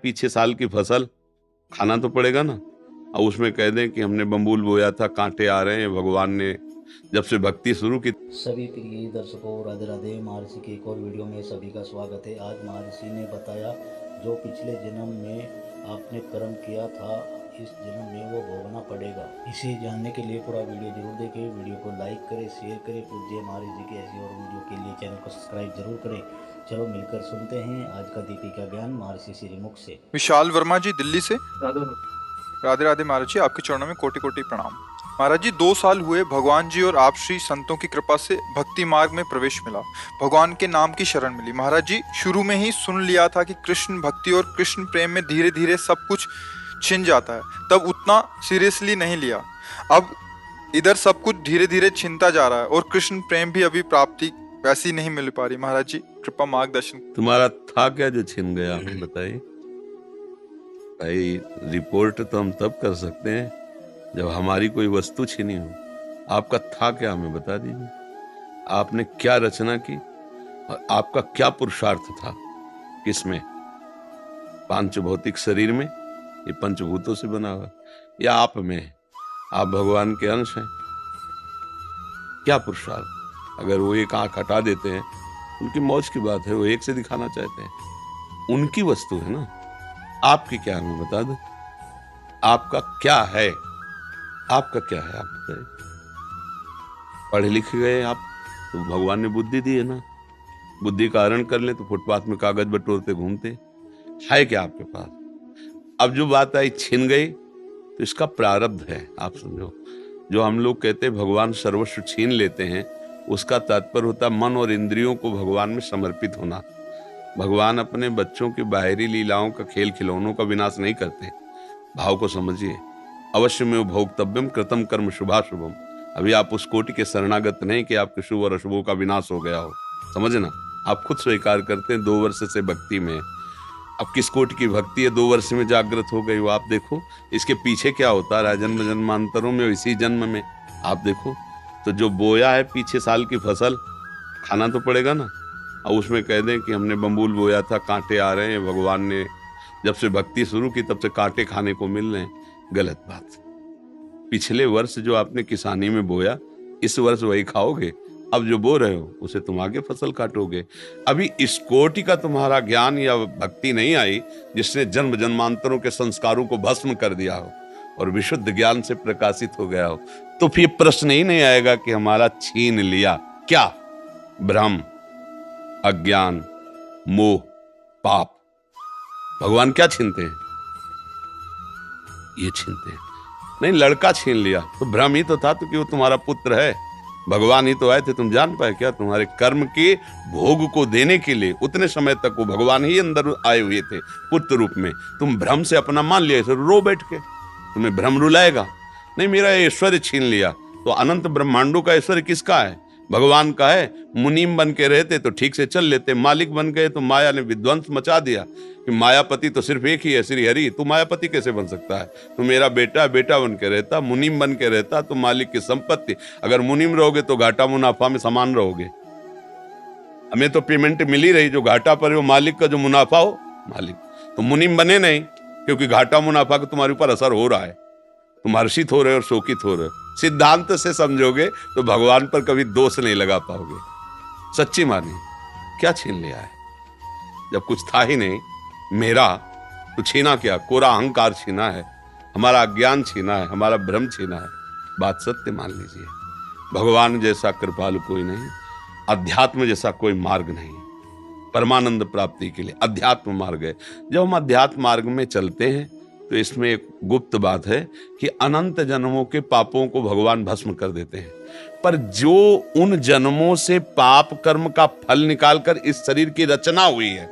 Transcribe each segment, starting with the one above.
पीछे साल की फसल, खाना तो पड़ेगा ना। और उसमें कह दें कि हमने बम्बूल बोया था, कांटे आ रहे हैं, भगवान ने जब से भक्ति शुरू की। सभी प्रिय दर्शकों, राधे राधे। महर्षि के एक और वीडियो में सभी का स्वागत है। आज महर्षि ने बताया जो पिछले जन्म में आपने कर्म किया था, इस जन्म में वो भोगना पड़ेगा। इसे जानने के लिए पूरा वीडियो जरूर देखें। वीडियो को लाइक करें, शेयर करें। पूज्य महर्षि जी की ऐसी और वीडियो के लिए चैनल को सब्सक्राइब जरूर करें। चलो मिलकर सुनते हैं आज का दीपिका ज्ञान महर्षि श्रीमुख से। विशाल वर्मा जी दिल्ली से। राधे राधे महाराज जी, आपके चरणों में कोटि कोटि प्रणाम। महाराज जी, 2 साल हुए भगवान जी और आप श्री संतों की कृपा से भक्ति मार्ग में प्रवेश मिला, भगवान के नाम की शरण मिली। महाराज जी, शुरू में ही सुन लिया था कि कृष्ण भक्ति और कृष्ण प्रेम में धीरे धीरे सब कुछ छिन जाता है, तब उतना सीरियसली नहीं लिया। अब इधर सब कुछ धीरे धीरे छिनता जा रहा है और कृष्ण प्रेम भी अभी प्राप्ति वैसी नहीं मिल पा रही। महाराज जी कृपा मार्गदर्शन। तुम्हारा था क्या जो छिन गया, हमें बताइए भाई। रिपोर्ट तो हम तब कर सकते हैं जब हमारी कोई वस्तु छिनी हो। आपका था क्या, हमें बता दीजिए। आपने क्या रचना की और आपका क्या पुरुषार्थ था, किसमें? पांच भौतिक शरीर में, ये पंचभूतों से बना हुआ, या आप में? आप भगवान के अंश हैं। क्या पुरुषार्थ? अगर वो एक आंख हटा देते हैं, उनकी मौज की बात है, वो एक से दिखाना चाहते हैं, उनकी वस्तु है ना। आपकी क्या, हमें बता दो। आपका क्या है? आपका क्या है, आप बताइए। पढ़े लिखे गए आप तो भगवान ने बुद्धि दी है ना। बुद्धि का हरण कर ले तो फुटपाथ में कागज बटोरते घूमते। है क्या आपके पास? अब जो बात आई छिन गई, तो इसका प्रारब्ध है। आप समझो, जो हम लोग कहते हैं भगवान सर्वस्व छीन लेते हैं, उसका तात्पर्य होता मन और इंद्रियों को भगवान में समर्पित होना। भगवान अपने बच्चों की बाहरी लीलाओं का, खेल खिलौनों का विनाश नहीं करते। भाव को समझिए। अवश्य में भोक्तव्यम कृतम कर्म शुभाशुभम। अभी आप उस कोटि के शरणागत नहीं कि आपके शुभ और अशुभों का विनाश हो गया हो, समझना। आप खुद स्वीकार करते हैं 2 वर्ष से भक्ति में। अब किस कोटि की भक्ति है 2 वर्ष में जागृत हो गई वो आप देखो। इसके पीछे क्या होता रहा जन्म जन्मांतरों में, इसी जन्म में आप देखो। तो जो बोया है पीछे साल की फसल, खाना तो पड़ेगा ना। और उसमें कह दें कि हमने बम्बूल बोया था, कांटे आ रहे हैं, भगवान ने जब से भक्ति शुरू की तब से कांटे खाने को मिल रहे हैं। गलत बात। पिछले वर्ष जो आपने किसानी में बोया, इस वर्ष वही खाओगे। अब जो बो रहे हो उसे तुम आगे फसल काटोगे। अभी इस कोटि का तुम्हारा ज्ञान या भक्ति नहीं आई जिसने जन्म जन्मांतरों के संस्कारों को भस्म कर दिया हो और विशुद्ध ज्ञान से प्रकाशित हो गया हो, तो फिर प्रश्न ही नहीं आएगा कि हमारा छीन लिया क्या। भ्रम, अज्ञान, मोह, पाप, भगवान क्या छीनते हैं? ये छीनते हैं। नहीं, लड़का छीन लिया तो भ्रम ही तो था, तो कि वो तुम्हारा पुत्र है। भगवान ही तो आए थे, तुम जान पाए क्या? तुम्हारे कर्म के भोग को देने के लिए उतने समय तक वो भगवान ही अंदर आए हुए थे पुत्र रूप में। तुम भ्रम से अपना मान लिया, इसे रो बैठ के। तुम्हें भ्रम रुलाएगा नहीं। मेरा ऐश्वर्य छीन लिया, तो अनंत ब्रह्मांडों का ऐश्वर्य किसका है? भगवान का है। मुनीम बन के रहते तो ठीक से चल लेते, मालिक बन गए तो माया ने विध्वंस मचा दिया कि मायापति तो सिर्फ एक ही है, श्री हरि। तू मायापति कैसे बन सकता है? तू मेरा बेटा बेटा बन के रहता, मुनीम बन के रहता तो मालिक की संपत्ति। अगर मुनीम रहोगे तो घाटा मुनाफा में समान रहोगे। हमें तो पेमेंट मिल ही रही, जो घाटा पर हो मालिक का, जो मुनाफा हो मालिक। तो मुनीम बने नहीं, क्योंकि घाटा मुनाफा का तुम्हारे ऊपर असर हो रहा है। तुम हर्षित हो रहे हो और शोकित हो रहे हो। सिद्धांत से समझोगे तो भगवान पर कभी दोष नहीं लगा पाओगे। सच्ची मानिए, क्या छीन लिया है? जब कुछ था ही नहीं मेरा, तो छीना क्या? कोरा अहंकार छीना है, हमारा अज्ञान छीना है, हमारा भ्रम छीना है। बात सत्य मान लीजिए। भगवान जैसा कृपालु कोई नहीं, अध्यात्म जैसा कोई मार्ग नहीं। परमानंद प्राप्ति के लिए अध्यात्म मार्ग है। जब हम अध्यात्म मार्ग में चलते हैं तो इसमें एक गुप्त बात है कि अनंत जन्मों के पापों को भगवान भस्म कर देते हैं। पर जो उन जन्मों से पाप कर्म का फल निकालकर इस शरीर की रचना हुई है,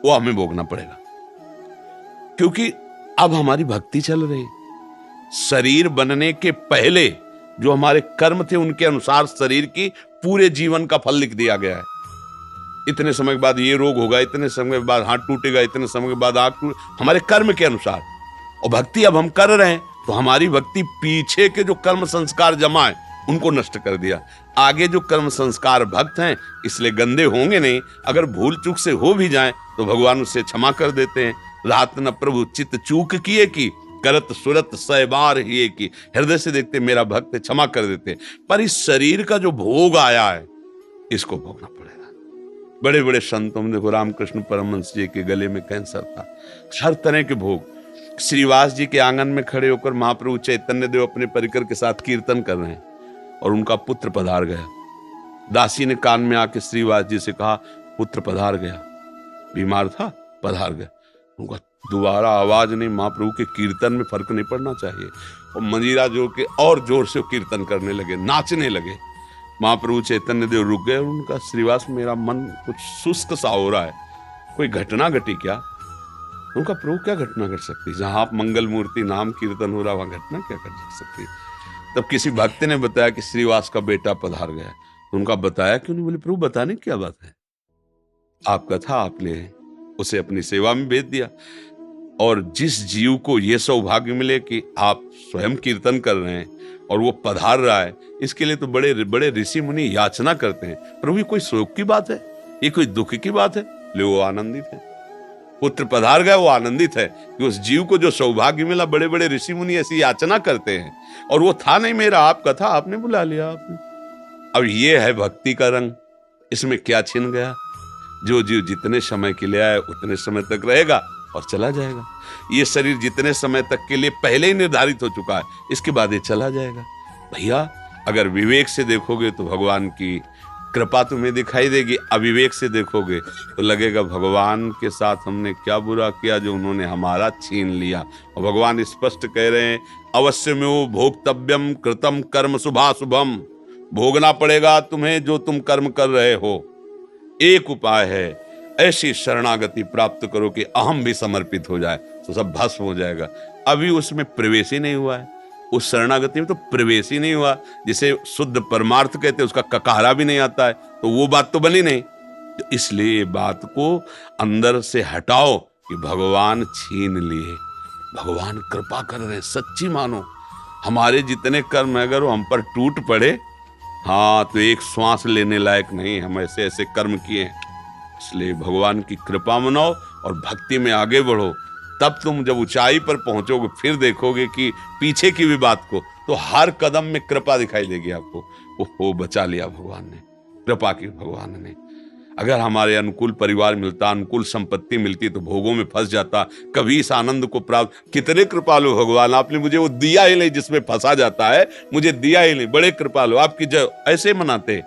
वो हमें भोगना पड़ेगा। क्योंकि अब हमारी भक्ति चल रही। शरीर बनने के पहले जो हमारे कर्म थे, उनके अनुसार शरीर की पूरे जीवन का फल लिख दिया गया है। इतने समय के बाद ये रोग होगा, इतने समय के बाद हाथ टूटेगा, इतने समय के बाद आंख टूट, हमारे कर्म के अनुसार। और भक्ति अब हम कर रहे हैं तो हमारी भक्ति पीछे के जो कर्म संस्कार जमा है उनको नष्ट कर दिया। आगे जो कर्म संस्कार भक्त हैं इसलिए गंदे होंगे नहीं। अगर भूल चूक से हो भी जाएं तो भगवान उससे क्षमा कर देते हैं। रात न प्रभु चित चूक किए की, करत सुरत सहबार ही की। हृदय से देखते मेरा भक्त है, क्षमा कर देते, पर इस शरीर का जो भोग आया है इसको भोगना पड़ेगा। बड़े बड़े संतों में देखो, रामकृष्ण परमहंस जी के गले में कैंसर था, हर तरह के भोग। श्रीवास जी के आंगन में खड़े होकर महाप्रभु चैतन्य देव अपने परिकर के साथ कीर्तन कर रहे हैं और उनका पुत्र पधार गया। दासी ने कान में आके श्रीवास जी से कहा, पुत्र पधार गया, बीमार था पधार गया। उनका दोबारा आवाज नहीं, महाप्रभु के कीर्तन में फर्क नहीं पड़ना चाहिए। और मंजीरा जोड़ के और जोर से कीर्तन करने लगे, नाचने लगे। महाप्रभु चैतन्य देव रुक गए। उनका, श्रीवास मेरा मन कुछ सुस्त सा हो रहा है, कोई घटना घटी क्या? उनका, प्रभु क्या घटना घट सकती, जहां आप मंगल मूर्ति नाम कीर्तन हो रहा वहां घटना क्या घट सकती? तब किसी भक्त ने बताया कि श्रीवास का बेटा पधार गया। उनका बताया कि, उन्होंने बोले, प्रभु बताने की क्या बात है, आपका था, आपने उसे अपनी सेवा में भेज दिया। और जिस जीव को यह सौभाग्य मिले कि आप स्वयं कीर्तन कर रहे हैं और वो पधार रहा है, इसके लिए तो बड़े बड़े ऋषि मुनि याचना करते हैं। प्रभु, ये कोई शोक की बात है, ये कोई दुख की बात है? ले, वो आनंदित है, पुत्र पधार गया, वो आनंदित है कि उस जीव को जो सौभाग्य मिला। बड़े बड़े ऋषि मुनि ऐसी याचना करते हैं, और वो था नहीं मेरा, आपका था, आपने बुला लिया आपने। अब ये है भक्ति का रंग, इसमें क्या छिन गया? जो जीव जितने समय के लिए आए उतने समय तक रहेगा और चला जाएगा। ये शरीर जितने समय तक के लिए पहले ही निर्धारित हो चुका है, इसके बाद ये चला जाएगा। भैया, अगर विवेक से देखोगे तो भगवान की कृपा तुम्हें दिखाई देगी, अविवेक से देखोगे तो लगेगा भगवान के साथ हमने क्या बुरा किया जो उन्होंने हमारा छीन लिया। और भगवान स्पष्ट कह रहे हैं, अवश्य में वो भोक्तव्यम कृतम कर्म शुभाशुभम, भोगना पड़ेगा तुम्हें जो तुम कर्म कर रहे हो। एक उपाय है, ऐसी शरणागति प्राप्त करो कि अहम भी समर्पित हो जाए, तो सब भस्म हो जाएगा। अभी उसमें प्रवेश ही नहीं हुआ है, उस शरणागति में तो प्रवेश ही नहीं हुआ। जिसे शुद्ध परमार्थ कहते हैं, उसका ककारा भी नहीं आता है, तो वो बात तो बनी नहीं। तो इसलिए बात को अंदर से हटाओ कि भगवान छीन लिए, भगवान कृपा कर रहे हैं, सच्ची मानो। हमारे जितने कर्म अगर वो हम पर टूट पड़े, हाँ, तो एक श्वास लेने लायक नहीं, हम ऐसे ऐसे कर्म किए हैं। इसलिए भगवान की कृपा मनाओ और भक्ति में आगे बढ़ो। तब तुम जब ऊंचाई पर पहुंचोगे, फिर देखोगे कि पीछे की भी बात को, तो हर कदम में कृपा दिखाई देगी आपको। ओहो, बचा लिया भगवान ने, कृपा की भगवान ने। अगर हमारे अनुकूल परिवार मिलता, अनुकूल संपत्ति मिलती, तो भोगों में फंस जाता, कभी इस आनंद को प्राप्त। कितने कृपालु भगवान, आपने मुझे वो दिया ही नहीं जिसमें फंसा जाता है, मुझे दिया ही नहीं। बड़े कृपालु, आपकी जय। ऐसे मनाते।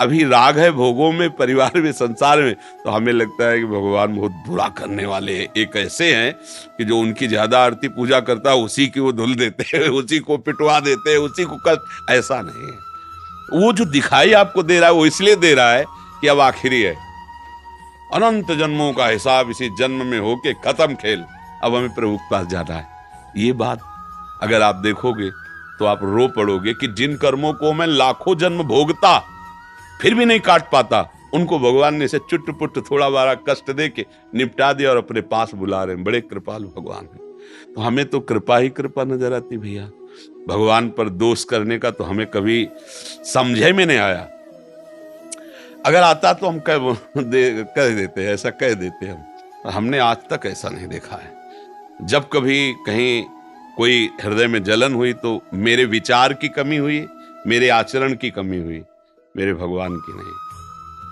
अभी राग है भोगों में, परिवार में, संसार में, तो हमें लगता है कि भगवान बहुत बुरा करने वाले हैं। एक ऐसे हैं कि जो उनकी ज्यादा आरती पूजा करता है उसी की वो धुल देते हैं, उसी को पिटवा देते हैं, उसी को कष्ट। ऐसा नहीं है। वो जो दिखाई आपको दे रहा है वो इसलिए दे रहा है कि अब आखिरी है, अनंत जन्मों का हिसाब इसी जन्म में होके खत्म खेल, अब हमें प्रभु के पास जाना है। ये बात अगर आप देखोगे तो आप रो पड़ोगे कि जिन कर्मों को मैं लाखों जन्म भोगता फिर भी नहीं काट पाता, उनको भगवान ने इसे चुट पुट थोड़ा बारा कष्ट दे के निपटा दिया और अपने पास बुला रहे हैं। बड़े कृपालु भगवान है। तो हमें तो कृपा ही कृपा नजर आती भैया। भगवान पर दोष करने का तो हमें कभी समझे में नहीं आया। अगर आता तो हम कह देते हैं, ऐसा कह देते हम। हमने आज तक ऐसा नहीं देखा है। जब कभी कहीं कोई हृदय में जलन हुई तो मेरे विचार की कमी हुई, मेरे आचरण की कमी हुई, मेरे भगवान की नहीं।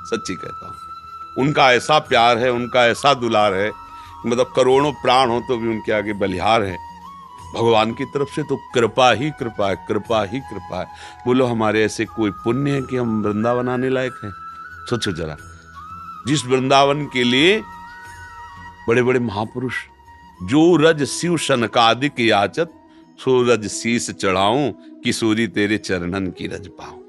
सच्ची कहता हूं, उनका ऐसा प्यार है, उनका ऐसा दुलार है, मतलब करोड़ों प्राण हो तो भी उनके आगे बलिहार है। भगवान की तरफ से तो कृपा ही कृपा है, कृपा ही कृपा है। बोलो, हमारे ऐसे कोई पुण्य है कि हम वृंदावन आने लायक हैं? सोचो जरा, जिस वृंदावन के लिए बड़े बड़े महापुरुष, जो रज शिव शनकादिक याचत, सो रज शीस चढ़ाऊं, किशोरी तेरे चरणन की रज पाऊं।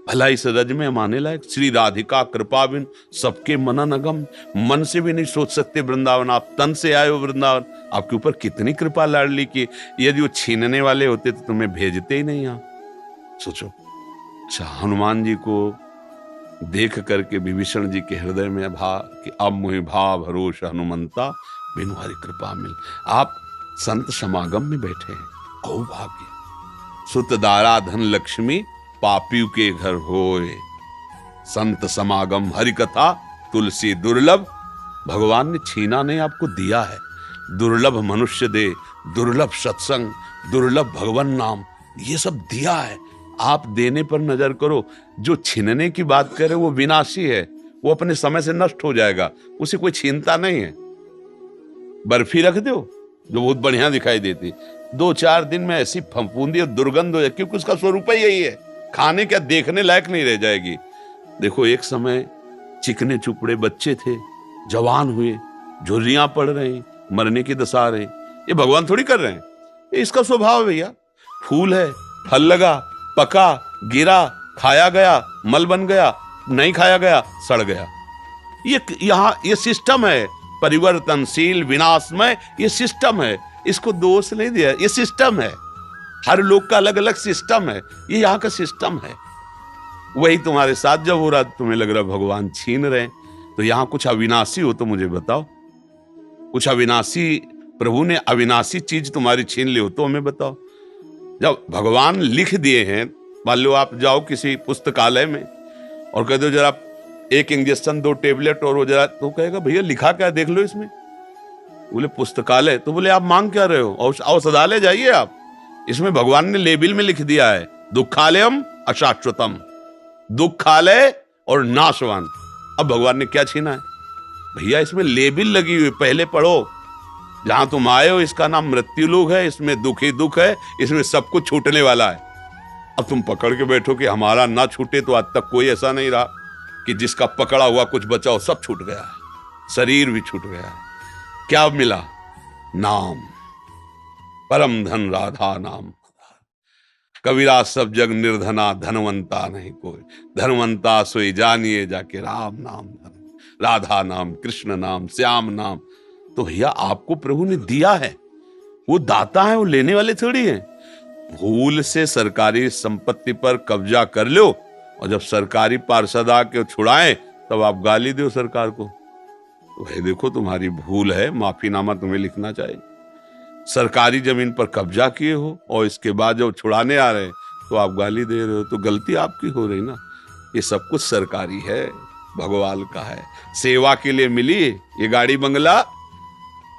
भला इस रज में हम आने लायक? श्री राधिका कृपा बिन सबके मनन अगम, मन से भी नहीं सोच सकते वृंदावन। आप तन से आए हो वृंदावन, आपके ऊपर कितनी कृपा लाडली की। यदि वो छीनने वाले होते तो तुम्हें भेजते ही नहीं यहाँ। सोचो। अच्छा, हनुमान जी को देख करके विभीषण जी के हृदय में भा कि अब मुझे भाव भरोस हनुमंता, बिनु हरि कृपा मिल। आप संत समागम में बैठे हैं, ओ भाग्य। सुत दारा धन लक्ष्मी, पापियों के घर होए, संत समागम हरि कथा, तुलसी दुर्लभ, भगवान ने छीना नहीं, आपको दिया है। दुर्लभ मनुष्य दे, दुर्लभ सत्संग, दुर्लभ भगवान नाम, ये सब दिया है। आप देने पर नजर करो। जो छीनने की बात करे वो विनाशी है, वो अपने समय से नष्ट हो जाएगा, उसे कोई छीनता नहीं है। बर्फी रख दो जो बहुत बढ़िया दिखाई देती, 2-4 दिन में ऐसी फफूंदी और दुर्गंध हो जाए, क्योंकि उसका स्वरूप ही यही है, खाने क्या देखने लायक नहीं रह जाएगी। देखो एक समय चिकने चुपड़े बच्चे थे, जवान हुए, झुर्रियां पड़ रही, मरने की दशा आ रही, ये भगवान थोड़ी कर रहे हैं, ये इसका स्वभाव है भैया। फूल है, फल लगा, पका, गिरा, खाया गया, मल बन गया, नहीं खाया गया, सड़ गया। ये सिस्टम है, परिवर्तनशील, विनाशमय, ये सिस्टम है, इसको दोष नहीं दिया, ये सिस्टम है। हर लोग का अलग अलग सिस्टम है, ये यहाँ का सिस्टम है। वही तुम्हारे साथ जब हो रहा, तुम्हें लग रहा भगवान छीन रहे, तो यहाँ कुछ अविनाशी हो तो मुझे बताओ। कुछ अविनाशी, प्रभु ने अविनाशी चीज तुम्हारी छीन ली हो तो हमें बताओ। जब भगवान लिख दिए हैं, मान लो आप जाओ किसी पुस्तकालय में और कह दो जरा 1 इंजेक्शन 2 टेबलेट और वो जरा, तो कहेगा भैया लिखा क्या देख लो इसमें। बोले पुस्तकालय, तो बोले आप मांग क्या रहे हो, औषधालय जाइए आप, इसमें भगवान ने लेबिल में लिख दिया है दुखालयम अशाश्वतम, दुखालय और नाशवान। अब भगवान ने क्या छीना है भैया, इसमें लेबिल लगी हुई, पहले पढ़ो। जहां तुम आए हो इसका नाम मृत्यु लोक है, इसमें दुख ही दुख है, इसमें सब कुछ छूटने वाला है। अब तुम पकड़ के बैठो कि हमारा ना छूटे, तो आज तक कोई ऐसा नहीं रहा कि जिसका पकड़ा हुआ कुछ बचा हो, सब छूट गया है, शरीर भी छूट गया है। क्या मिला? नाम, परम धन राधा नाम। कबीरा सब जग निर्धना, धनवंता नहीं कोई, धनवंता सोई जानिए जाके राम नाम धन, राधा नाम, कृष्ण नाम, श्याम नाम। तो भैया आपको प्रभु ने दिया है, वो दाता है, वो लेने वाले थोड़ी हैं। भूल से सरकारी संपत्ति पर कब्जा कर लो और जब सरकारी पार्षद आके छुड़ाएं तब आप गाली दो सरकार को, तो भाई देखो तुम्हारी भूल है, माफीनामा तुम्हें लिखना चाहिए। सरकारी जमीन पर कब्जा किए हो और इसके बाद जब छुड़ाने आ रहे हैं तो आप गाली दे रहे हो, तो गलती आपकी हो रही ना। ये सब कुछ सरकारी है, भगवान का है, सेवा के लिए मिली ये गाड़ी बंगला,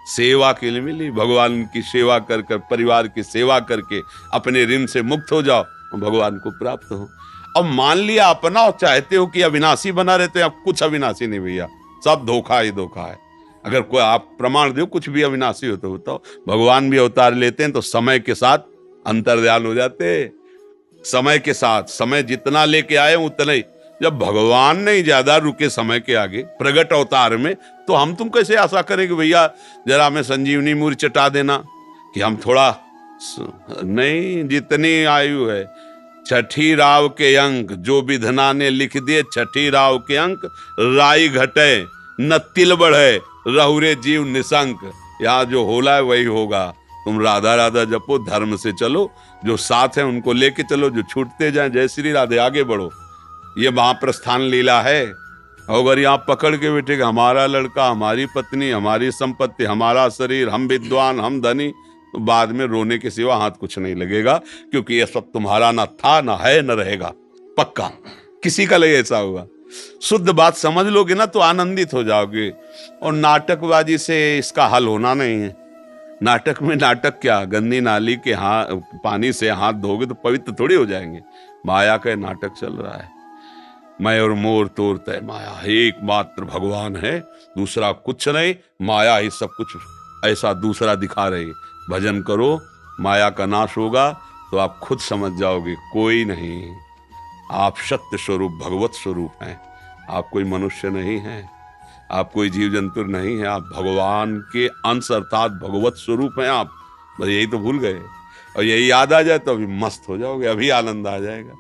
सेवा के लिए मिली। भगवान की सेवा कर कर, परिवार की सेवा करके अपने ऋण से मुक्त हो जाओ और भगवान को प्राप्त हो। अब मान लिया अपना और चाहते हो कि अविनाशी बना रहते हैं, अब कुछ अविनाशी नहीं भैया, सब धोखा ही धोखा है। अगर कोई आप प्रमाण दो कुछ भी अविनाशी हो तो बताओ। भगवान भी अवतार लेते हैं तो समय के साथ अंतर्ध्यान हो जाते हैं, समय के साथ, समय जितना लेके आए उतना ही। जब भगवान नहीं ज्यादा रुके समय के आगे प्रगट अवतार में, तो हम तुम कैसे आशा करेंगे भैया जरा हमें संजीवनी मूर्ति चटा देना कि हम थोड़ा नहीं। जितनी आयु है, छठी राव के अंक जो विधना ने लिख दिए, छठी राव के अंक, राई घटे न तिल बढ़े, रहुरे जीव निशंक। यहाँ जो होला है वही होगा। तुम राधा राधा जपो, धर्म से चलो, जो साथ है उनको लेके चलो, जो छूटते जाएं जय श्री राधे, आगे बढ़ो। ये महाप्रस्थान लीला है। अगर यहाँ पकड़ के बैठेगा हमारा लड़का, हमारी पत्नी, हमारी संपत्ति, हमारा शरीर, हम विद्वान, हम धनी, तो बाद में रोने के सिवा हाथ कुछ नहीं लगेगा, क्योंकि ये सब तुम्हारा ना था, ना है, न रहेगा, पक्का किसी का लगे ऐसा होगा। शुद्ध बात समझ लोगे ना तो आनंदित हो जाओगे। और नाटकबाजी से इसका हल होना नहीं है। नाटक में नाटक क्या, गंदी नाली के पानी से हाथ धोगे तो पवित्र थोड़ी हो जाएंगे। माया का नाटक चल रहा है। मैं और मोर तोर तय माया, एकमात्र भगवान है, दूसरा कुछ नहीं, माया ही सब कुछ ऐसा दूसरा दिखा रही। भजन करो, माया का नाश होगा तो आप खुद समझ जाओगे कोई नहीं, आप सत्य स्वरूप भगवत स्वरूप हैं। आप कोई मनुष्य नहीं हैं, आप कोई जीव जंतु नहीं है, आप भगवान के अंश अर्थात भगवत स्वरूप हैं आप। बस यही तो भूल गए, और यही याद आ जाए तो अभी मस्त हो जाओगे, अभी आनंद आ जाएगा।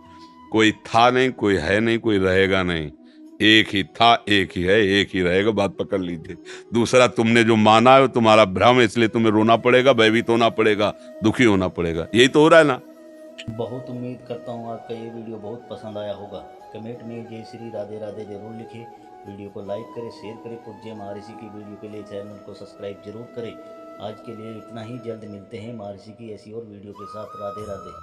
कोई था नहीं, कोई है नहीं, कोई रहेगा नहीं, एक ही था, एक ही है, एक ही रहेगा। बात पकड़ लीजिए। दूसरा तुमने जो माना है तुम्हारा भ्रम है, इसलिए तुम्हें रोना पड़ेगा, भयभीत होना पड़ेगा, दुखी होना पड़ेगा। यही तो हो रहा है ना। बहुत उम्मीद करता हूँ आपका ये वीडियो बहुत पसंद आया होगा। कमेंट में जय श्री राधे राधे जरूर लिखें। वीडियो को लाइक करें, शेयर करें। पूज्य महर्षि की वीडियो के लिए चैनल को सब्सक्राइब जरूर करें। आज के लिए इतना ही, जल्द मिलते हैं महर्षि की ऐसी और वीडियो के साथ। राधे राधे।